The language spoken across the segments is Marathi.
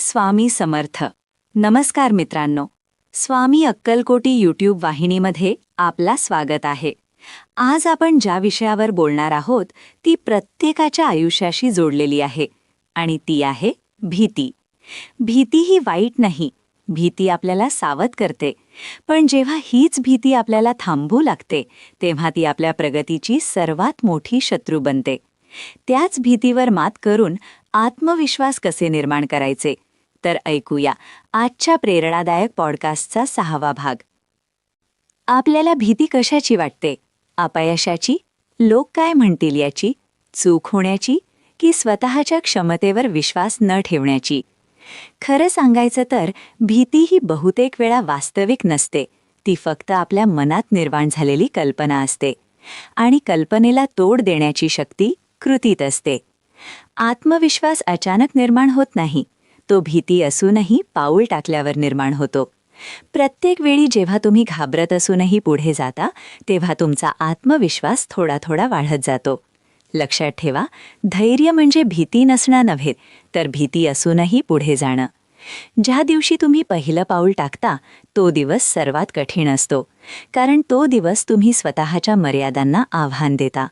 स्वामी समर्थ. नमस्कार मित्रांनो, स्वामी अक्कलकोटी यूट्यूब वाहिनीमध्ये आपला स्वागत आहे. आज आपण ज्या विषयावर बोलणार आहोत ती प्रत्येकाच्या आयुष्याशी जोडलेली आहे आणि ती आहे भीती. भीती ही वाईट नाही, भीती आपल्याला सावध करते. पण जेव्हा हीच भीती आपल्याला थांबवू लागते तेव्हा ती आपल्या प्रगतीची सर्वात मोठी शत्रू बनते. त्याच भीतीवर मात करून आत्मविश्वास कसे निर्माण करायचे, तर ऐकूया आजच्या प्रेरणादायक पॉडकास्टचा 6वा भाग. आपल्याला भीती कशाची वाटते? अपयशाची, लोक काय म्हणतील याची, चूक होण्याची, की स्वतःच्या क्षमतेवर विश्वास न ठेवण्याची? खरं सांगायचं तर भीती ही बहुतेक वेळा वास्तविक नसते. ती फक्त आपल्या मनात निर्माण झालेली कल्पना असते आणि कल्पनेला तोड देण्याची शक्ती कृतीत असते. आत्मविश्वास अचानक निर्माण होत नाही, तो भीती असूनही पाऊल टाकल्यावर निर्माण होतो. प्रत्येक वेळी जेव्हा तुम्ही घाबरत असूनही पुढे जाता तेव्हा तुमचा आत्मविश्वास थोडा थोडा वाढत जातो. लक्षात ठेवा, धैर्य म्हणजे भीती नसणं नव्हे, तर भीती असूनही पुढे जाणं. ज्या दिवशी तुम्ही पहिलं पाऊल टाकता तो दिवस सर्वात कठीण असतो, कारण तो दिवस तुम्ही स्वतःच्या मर्यादांना आव्हान देता.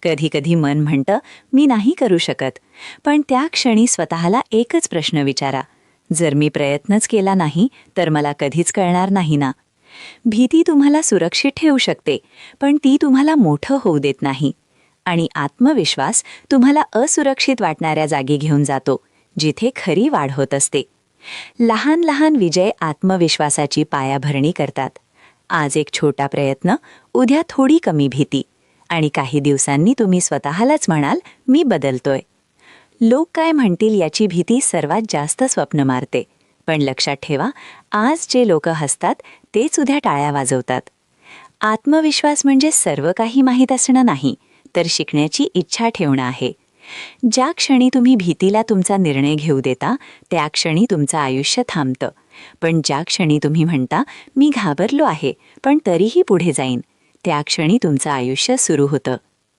कधी कधी मन म्हणतं मी नाही करू शकत, पण त्या क्षणी स्वतःला एकच प्रश्न विचारा, जर मी प्रयत्नच केला नाही तर मला कधीच कळणार नाही ना. भीती तुम्हाला सुरक्षित ठेवू शकते, पण ती तुम्हाला मोठं होऊ देत नाही. आणि आत्मविश्वास तुम्हाला असुरक्षित वाटणाऱ्या जागी घेऊन जातो, जिथे खरी वाढ होत असते. लहान लहान विजय आत्मविश्वासाची पायाभरणी करतात. आज एक छोटा प्रयत्न, उद्या थोडी कमी भीती, आणि काही दिवसांनी तुम्ही स्वतःलाच म्हणाल मी बदलतोय. लोक काय म्हणतील याची भीती सर्वात जास्त स्वप्न मारते. पण लक्षात ठेवा, आज जे लोक हसतात तेच उद्या टाळ्या वाजवतात. आत्मविश्वास म्हणजे सर्व काही माहीत असणं नाही, तर शिकण्याची इच्छा ठेवणं आहे. ज्या क्षणी तुम्ही भीतीला तुमचा निर्णय घेऊ देता त्या क्षणी तुमचं आयुष्य थांबतं. पण ज्या क्षणी तुम्ही म्हणता मी घाबरलो आहे पण तरीही पुढे जाईन, त्या क्षणी तुमचं आयुष्य सुरू होतं.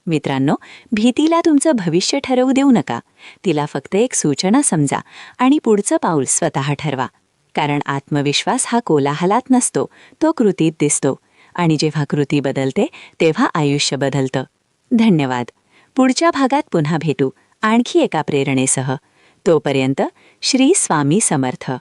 मित्रांनो, भीतीला तुमचं भविष्य ठरवू देऊ नका. तिला फक्त एक सूचना समजा आणि पुढचं पाऊल स्वतः ठरवा. कारण आत्मविश्वास हा कोलाहलात नसतो, तो कृतीत दिसतो. आणि जेव्हा कृती बदलते तेव्हा आयुष्य बदलतं. धन्यवाद. पुढच्या भागात पुन्हा भेटू आणखी एका प्रेरणेसह. तोपर्यंत श्री स्वामी समर्थ.